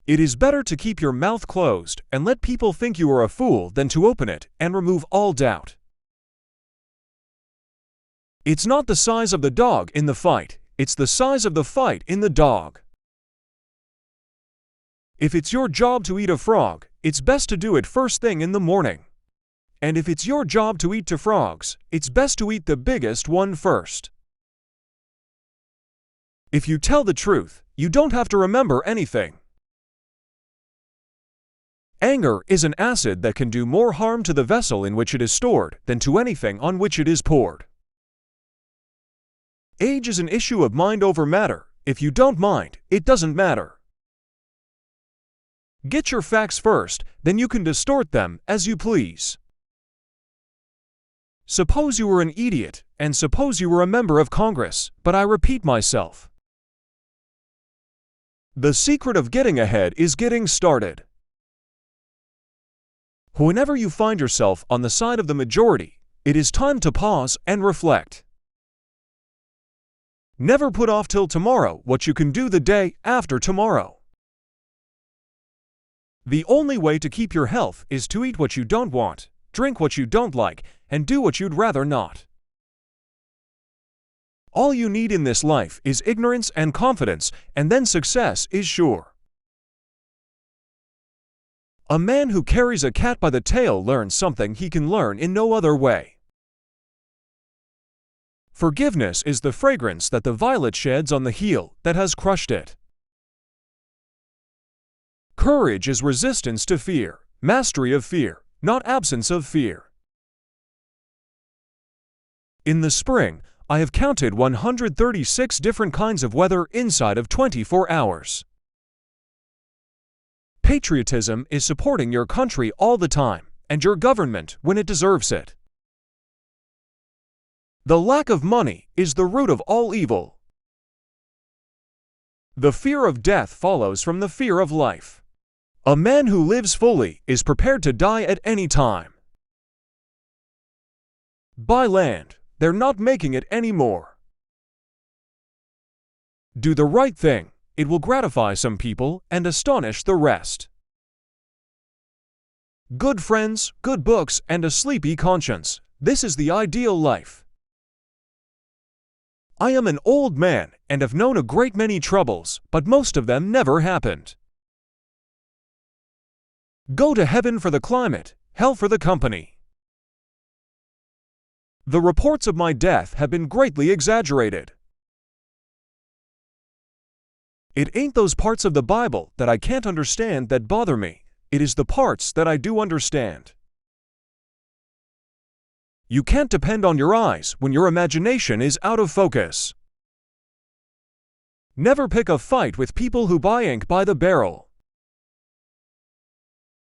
It is better to keep your mouth closed and let people think you are a fool than to open it and remove all doubt. It's not the size of the dog in the fight, it's the size of the fight in the dog. If it's your job to eat a frog, it's best to do it first thing in the morning. And if it's your job to eat 2 frogs, it's best to eat the biggest one first. If you tell the truth, you don't have to remember anything. Anger is an acid that can do more harm to the vessel in which it is stored than to anything on which it is poured. Age is an issue of mind over matter. If you don't mind, it doesn't matter. Get your facts first, then you can distort them as you please. Suppose you were an idiot, and suppose you were a member of Congress, but I repeat myself. The secret of getting ahead is getting started. Whenever you find yourself on the side of the majority, it is time to pause and reflect. Never put off till tomorrow what you can do the day after tomorrow. The only way to keep your health is to eat what you don't want, drink what you don't like, and do what you'd rather not. All you need in this life is ignorance and confidence, and then success is sure. A man who carries a cat by the tail learns something he can learn in no other way. Forgiveness is the fragrance that the violet sheds on the heel that has crushed it. Courage is resistance to fear, mastery of fear, not absence of fear. In the spring, I have counted 136 different kinds of weather inside of 24 hours. Patriotism is supporting your country all the time, and your government when it deserves it. The lack of money is the root of all evil. The fear of death follows from the fear of life. A man who lives fully is prepared to die at any time. Buy land, they're not making it anymore. Do the right thing. It will gratify some people and astonish the rest. Good friends, good books, and a sleepy conscience. This is the ideal life. I am an old man and have known a great many troubles, but most of them never happened. Go to heaven for the climate, hell for the company. The reports of my death have been greatly exaggerated. It ain't those parts of the Bible that I can't understand that bother me. It is the parts that I do understand. You can't depend on your eyes when your imagination is out of focus. Never pick a fight with people who buy ink by the barrel.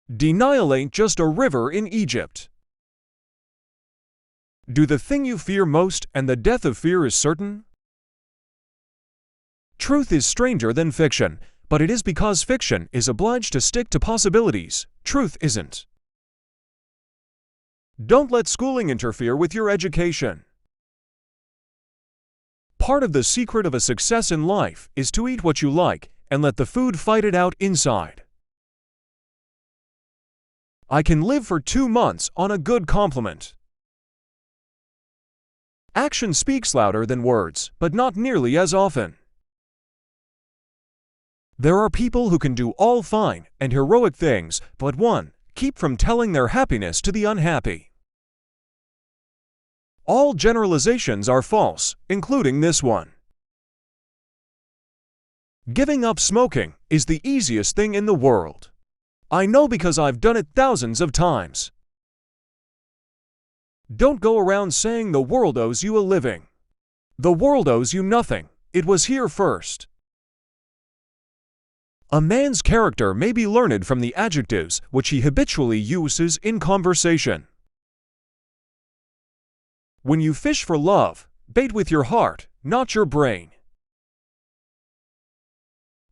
Denial ain't just a river in Egypt. Do the thing you fear most, and the death of fear is certain. Truth is stranger than fiction, but it is because fiction is obliged to stick to possibilities. Truth isn't. Don't let schooling interfere with your education. Part of the secret of a success in life is to eat what you like and let the food fight it out inside. I can live for 2 months on a good compliment. Action speaks louder than words, but not nearly as often. There are people who can do all fine and heroic things, but keep from telling their happiness to the unhappy. All generalizations are false, including this one. Giving up smoking is the easiest thing in the world. I know because I've done it thousands of times. Don't go around saying the world owes you a living. The world owes you nothing. It was here first. A man's character may be learned from the adjectives which he habitually uses in conversation. When you fish for love, bait with your heart, not your brain.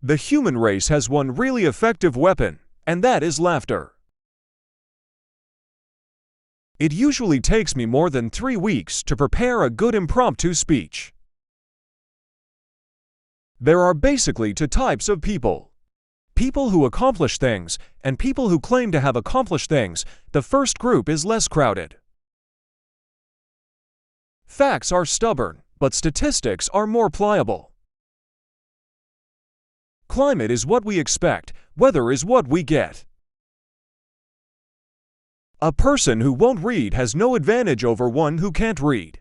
The human race has one really effective weapon, and that is laughter. It usually takes me more than 3 weeks to prepare a good impromptu speech. There are basically 2 types of people. people who accomplish things, and people who claim to have accomplished things. The first group is less crowded. Facts are stubborn, but statistics are more pliable. Climate is what we expect, weather is what we get. A person who won't read has no advantage over one who can't read.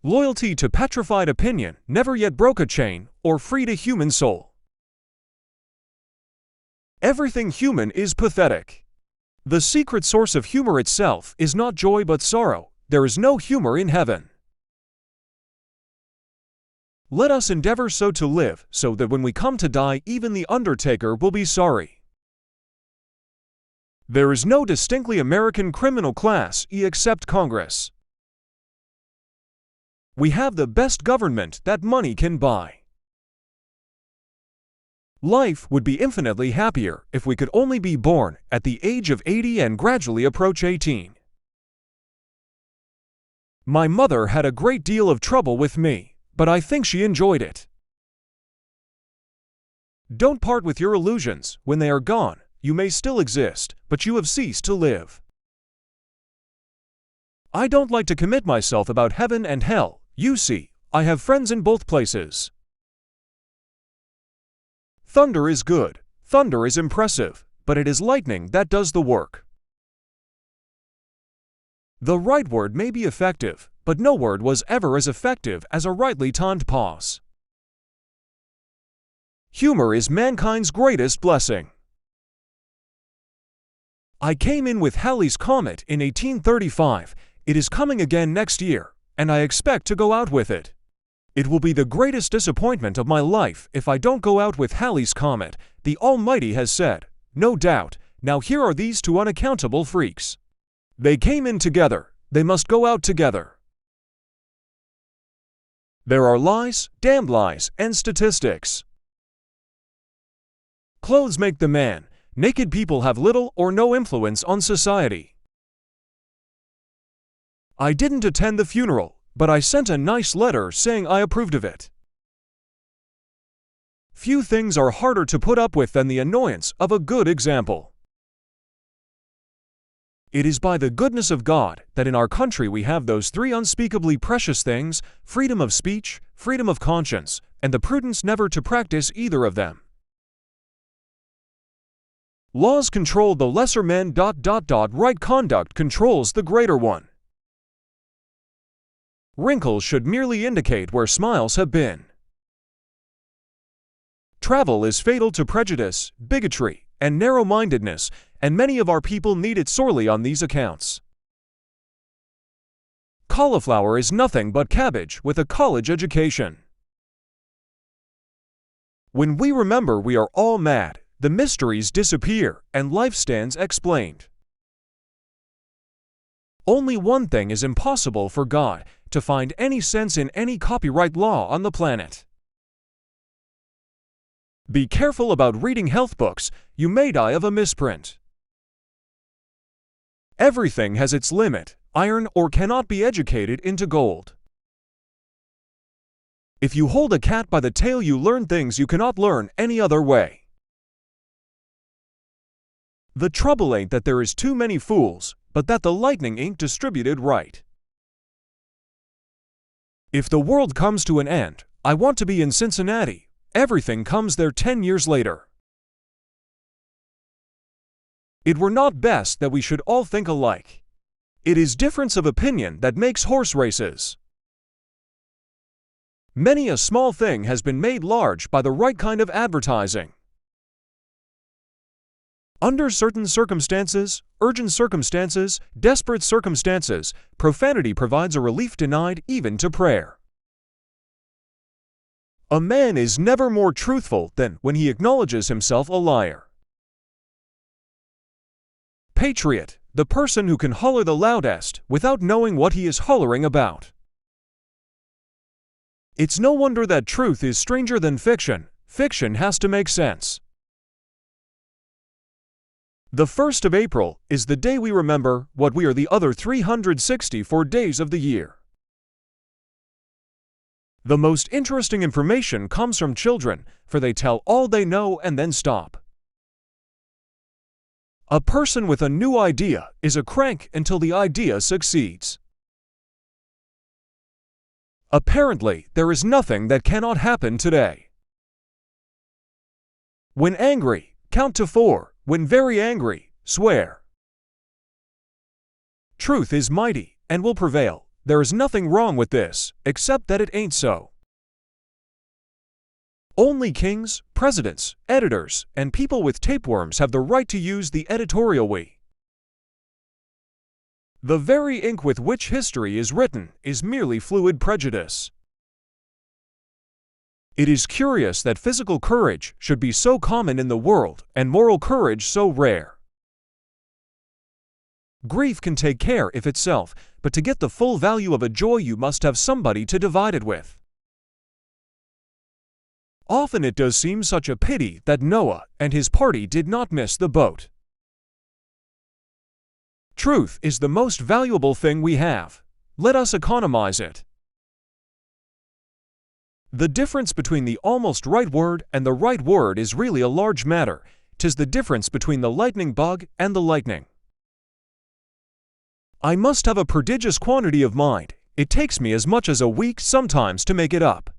Loyalty to petrified opinion never yet broke a chain or freed a human soul. Everything human is pathetic. The secret source of humor itself is not joy but sorrow. There is no humor in heaven. Let us endeavor so to live, so that when we come to die, even the undertaker will be sorry. There is no distinctly American criminal class except Congress. We have the best government that money can buy. Life would be infinitely happier if we could only be born at the age of 80 and gradually approach 18. My mother had a great deal of trouble with me, but I think she enjoyed it. Don't part with your illusions. When they are gone, you may still exist, but you have ceased to live. I don't like to commit myself about heaven and hell. You see, I have friends in both places. Thunder is good. Thunder is impressive, but it is lightning that does the work. The right word may be effective, but no word was ever as effective as a rightly timed pause. Humor is mankind's greatest blessing. I came in with Halley's Comet in 1835. It is coming again next year, and I expect to go out with it. It will be the greatest disappointment of my life if I don't go out with Halley's Comet. The Almighty has said, no doubt. Now here are these two unaccountable freaks. They came in together. They must go out together. There are lies, damned lies, and statistics. Clothes make the man. Naked people have little or no influence on society. I didn't attend the funeral, but I sent a nice letter saying I approved of it. Few things are harder to put up with than the annoyance of a good example. It is by the goodness of God that in our country we have those three unspeakably precious things: freedom of speech, freedom of conscience, and the prudence never to practice either of them. Laws control the lesser men. Right conduct controls the greater one. Wrinkles should merely indicate where smiles have been. Travel is fatal to prejudice, bigotry, and narrow-mindedness, and many of our people need it sorely on these accounts. Cauliflower is nothing but cabbage with a college education. When we remember we are all mad, the mysteries disappear and life stands explained. Only one thing is impossible for God: to find any sense in any copyright law on the planet. Be careful about reading health books. You may die of a misprint. Everything has its limit. Iron ore cannot be educated into gold. If you hold a cat by the tail, you learn things you cannot learn any other way. The trouble ain't that there is too many fools, but that the lightning ain't distributed right. If the world comes to an end, I want to be in Cincinnati. Everything comes there 10 years later. It were not best that we should all think alike. It is difference of opinion that makes horse races. Many a small thing has been made large by the right kind of advertising. Under certain circumstances, urgent circumstances, desperate circumstances, profanity provides a relief denied even to prayer. A man is never more truthful than when he acknowledges himself a liar. Patriot, the person who can holler the loudest without knowing what he is hollering about. It's no wonder that truth is stranger than fiction. Fiction has to make sense. The 1st of April is the day we remember what we are the other 364 days of the year. The most interesting information comes from children, for they tell all they know and then stop. A person with a new idea is a crank until the idea succeeds. Apparently, there is nothing that cannot happen today. When angry, count to 4. When very angry, swear. Truth is mighty and will prevail. There is nothing wrong with this, except that it ain't so. Only kings, presidents, editors, and people with tapeworms have the right to use the editorial we. The very ink with which history is written is merely fluid prejudice. It is curious that physical courage should be so common in the world and moral courage so rare. Grief can take care of itself, but to get the full value of a joy you must have somebody to divide it with. Often it does seem such a pity that Noah and his party did not miss the boat. Truth is the most valuable thing we have. Let us economize it. The difference between the almost right word and the right word is really a large matter. 'Tis the difference between the lightning bug and the lightning. I must have a prodigious quantity of mind. It takes me as much as a week sometimes to make it up.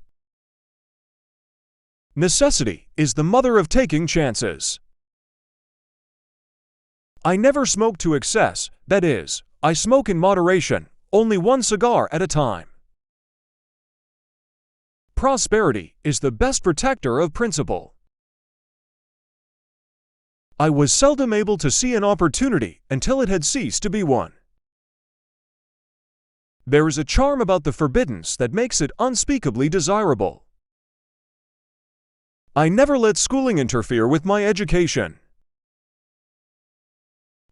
Necessity is the mother of taking chances. I never smoke to excess, that is, I smoke in moderation, only one cigar at a time. Prosperity is the best protector of principle. I was seldom able to see an opportunity until it had ceased to be one. There is a charm about the forbiddance that makes it unspeakably desirable. I never let schooling interfere with my education.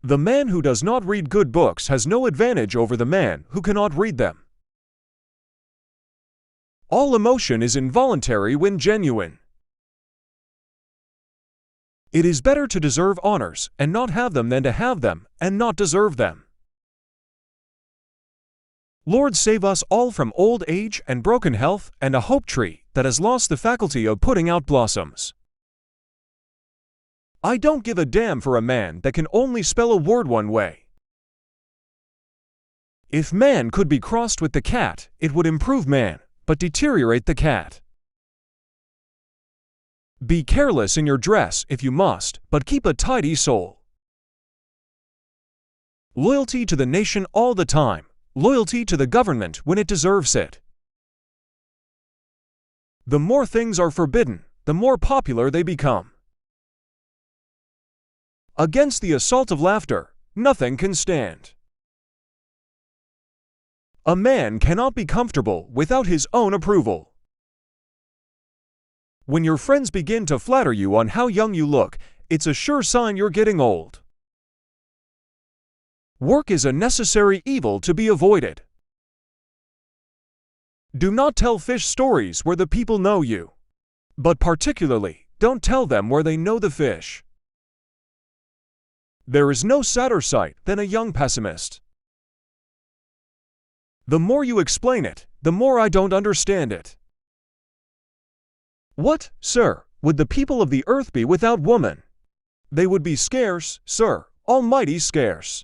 The man who does not read good books has no advantage over the man who cannot read them. All emotion is involuntary when genuine. It is better to deserve honors and not have them than to have them and not deserve them. Lord, save us all from old age and broken health and a hope tree that has lost the faculty of putting out blossoms. I don't give a damn for a man that can only spell a word one way. If man could be crossed with the cat, it would improve man, but deteriorate the cat. Be careless in your dress if you must, but keep a tidy soul. Loyalty to the nation all the time, loyalty to the government when it deserves it. The more things are forbidden, the more popular they become. Against the assault of laughter, nothing can stand. A man cannot be comfortable without his own approval. When your friends begin to flatter you on how young you look, it's a sure sign you're getting old. Work is a necessary evil to be avoided. Do not tell fish stories where the people know you. But particularly, don't tell them where they know the fish. There is no sadder sight than a young pessimist. The more you explain it, the more I don't understand it. What, sir, would the people of the earth be without woman? They would be scarce, sir, almighty scarce.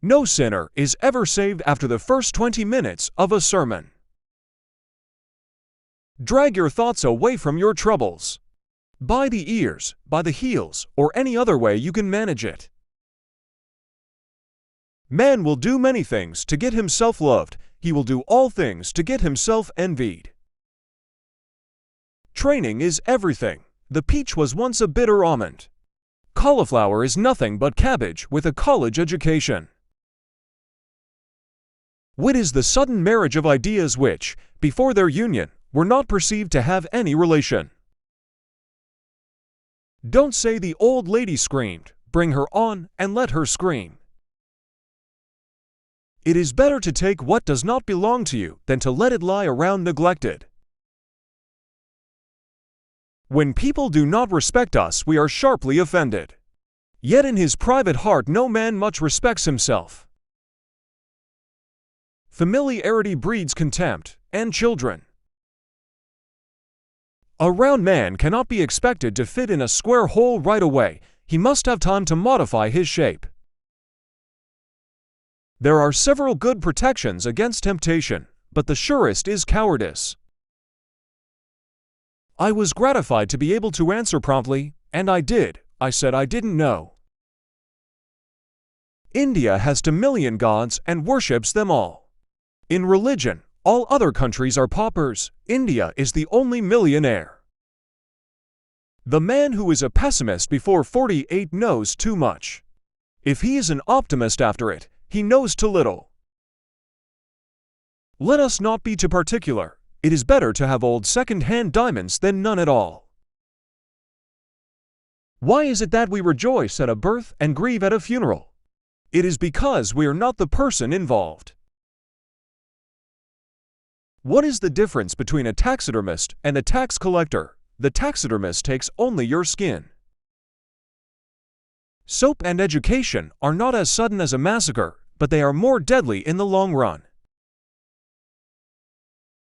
No sinner is ever saved after the first 20 minutes of a sermon. Drag your thoughts away from your troubles. By the ears, by the heels, or any other way you can manage it. Man will do many things to get himself loved. He will do all things to get himself envied. Training is everything. The peach was once a bitter almond. Cauliflower is nothing but cabbage with a college education. Wit is the sudden marriage of ideas which, before their union, were not perceived to have any relation. Don't say the old lady screamed. Bring her on and let her scream. It is better to take what does not belong to you than to let it lie around neglected. When people do not respect us, we are sharply offended. Yet in his private heart no man much respects himself. Familiarity breeds contempt, and children. A round man cannot be expected to fit in a square hole right away. He must have time to modify his shape. There are several good protections against temptation, but the surest is cowardice. I was gratified to be able to answer promptly, and I did. I said I didn't know. India has 2,000,000 gods and worships them all. In religion, all other countries are paupers. India is the only millionaire. The man who is a pessimist before 48 knows too much. If he is an optimist after it, he knows too little. Let us not be too particular. It is better to have old second-hand diamonds than none at all. Why is it that we rejoice at a birth and grieve at a funeral? It is because we are not the person involved. What is the difference between a taxidermist and a tax collector? The taxidermist takes only your skin. Soap and education are not as sudden as a massacre, but they are more deadly in the long run.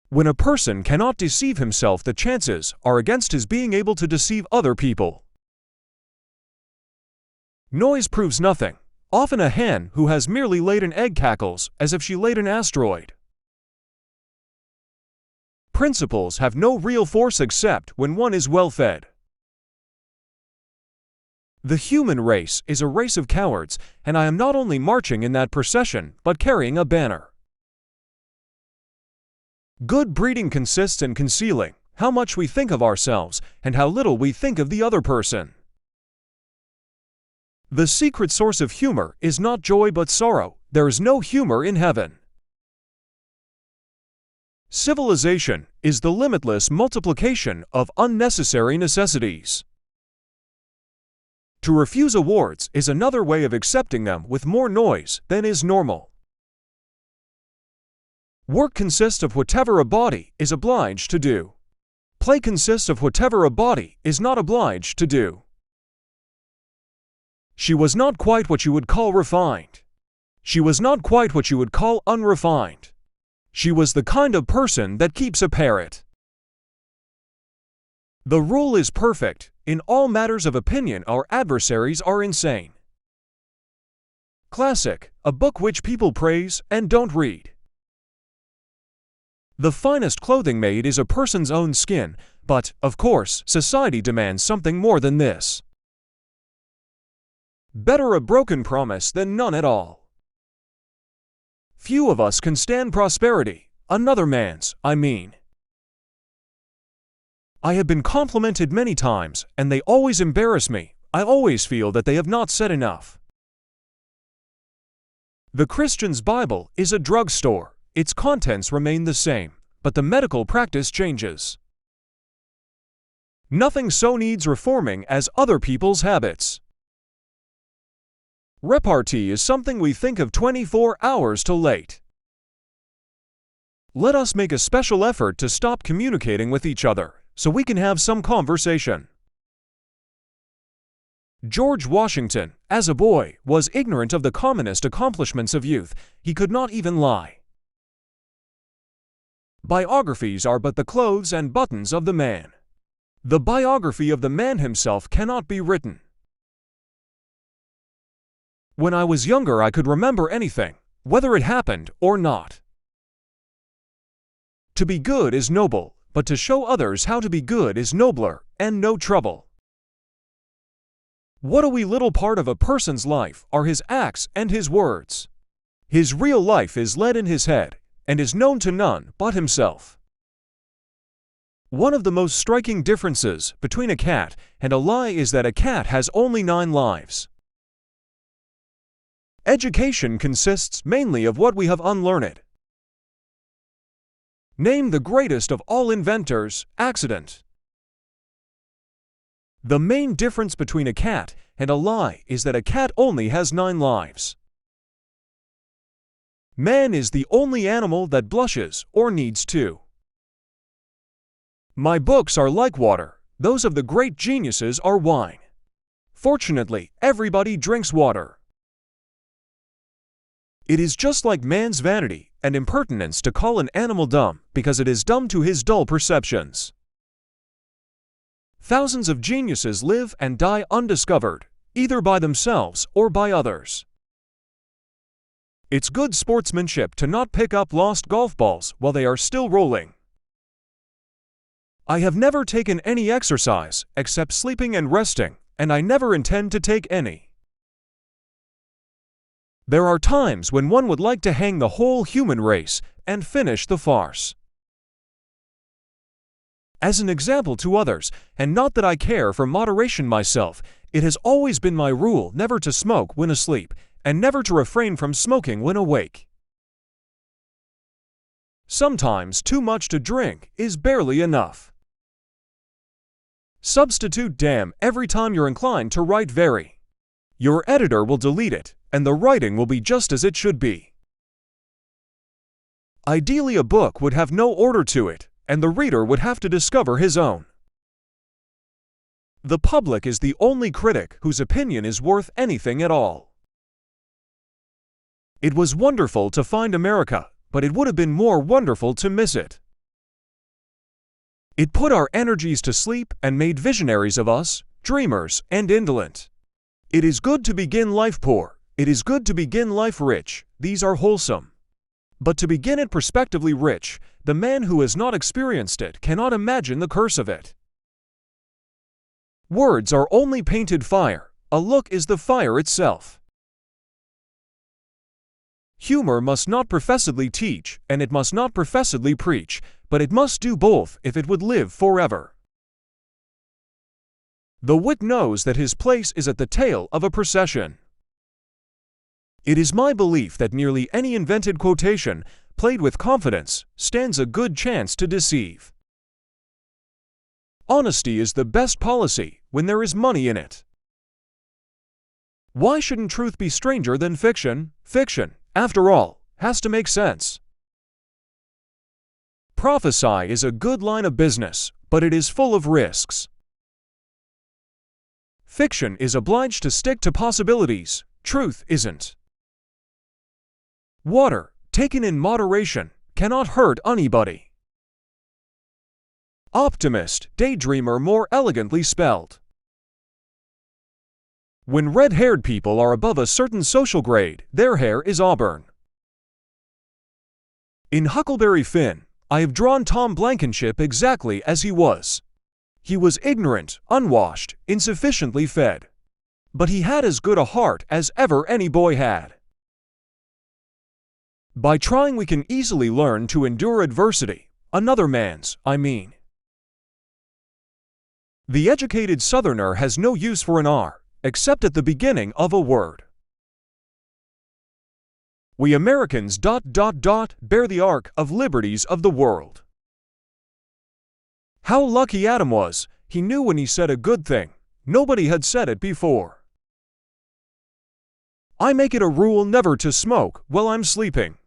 When a person cannot deceive himself, the chances are against his being able to deceive other people. Noise proves nothing. Often a hen who has merely laid an egg cackles as if she laid an asteroid. Principles have no real force except when one is well fed. The human race is a race of cowards, and I am not only marching in that procession, but carrying a banner. Good breeding consists in concealing how much we think of ourselves and how little we think of the other person. The secret source of humor is not joy but sorrow. There is no humor in heaven. Civilization is the limitless multiplication of unnecessary necessities. To refuse awards is another way of accepting them with more noise than is normal. Work consists of whatever a body is obliged to do. Play consists of whatever a body is not obliged to do. She was not quite what you would call refined. She was not quite what you would call unrefined. She was the kind of person that keeps a parrot. The rule is perfect. In all matters of opinion, our adversaries are insane. Classic, a book which people praise and don't read. The finest clothing made is a person's own skin, but, of course, society demands something more than this. Better a broken promise than none at all. Few of us can stand prosperity, another man's, I mean. I have been complimented many times, and they always embarrass me. I always feel that they have not said enough. The Christian's Bible is a drugstore. Its contents remain the same, but the medical practice changes. Nothing so needs reforming as other people's habits. Repartee is something we think of 24 hours too late. Let us make a special effort to stop communicating with each other, so we can have some conversation. George Washington, as a boy, was ignorant of the commonest accomplishments of youth. He could not even lie. Biographies are but the clothes and buttons of the man. The biography of the man himself cannot be written. When I was younger, I could remember anything, whether it happened or not. To be good is noble, but to show others how to be good is nobler, and no trouble. What a wee little part of a person's life are his acts and his words. His real life is led in his head, and is known to none but himself. One of the most striking differences between a cat and a lie is that a cat has only 9 lives. Education consists mainly of what we have unlearned. Name the greatest of all inventors, accident. The main difference between a cat and a lie is that a cat only has 9 lives. Man is the only animal that blushes or needs to. My books are like water, those of the great geniuses are wine. Fortunately, everybody drinks water. It is just like man's vanity, and impertinence to call an animal dumb because it is dumb to his dull perceptions. Thousands of geniuses live and die undiscovered, either by themselves or by others. It's good sportsmanship to not pick up lost golf balls while they are still rolling. I have never taken any exercise except sleeping and resting, and I never intend to take any. There are times when one would like to hang the whole human race and finish the farce. As an example to others, and not that I care for moderation myself, it has always been my rule never to smoke when asleep, and never to refrain from smoking when awake. Sometimes too much to drink is barely enough. Substitute damn every time you're inclined to write very. Your editor will delete it, and the writing will be just as it should be. Ideally, a book would have no order to it, and the reader would have to discover his own. The public is the only critic whose opinion is worth anything at all. It was wonderful to find America, but it would have been more wonderful to miss it. It put our energies to sleep and made visionaries of us, dreamers and indolent. It is good to begin life poor, it is good to begin life rich, these are wholesome. But to begin it prospectively rich, the man who has not experienced it cannot imagine the curse of it. Words are only painted fire, a look is the fire itself. Humor must not professedly teach, and it must not professedly preach, but it must do both if it would live forever. The wit knows that his place is at the tail of a procession. It is my belief that nearly any invented quotation, played with confidence, stands a good chance to deceive. Honesty is the best policy when there is money in it. Why shouldn't truth be stranger than fiction? Fiction, after all, has to make sense. Prophesy is a good line of business, but it is full of risks. Fiction is obliged to stick to possibilities, truth isn't. Water, taken in moderation, cannot hurt anybody. Optimist, daydreamer more elegantly spelled. When red-haired people are above a certain social grade, their hair is auburn. In Huckleberry Finn, I have drawn Tom Blankenship exactly as he was. He was ignorant, unwashed, insufficiently fed. But he had as good a heart as ever any boy had. By trying we can easily learn to endure adversity, another man's, I mean. The educated Southerner has no use for an R, except at the beginning of a word. We Americans ... bear the ark of liberties of the world. How lucky Adam was, he knew when he said a good thing, nobody had said it before. I make it a rule never to smoke while I'm sleeping.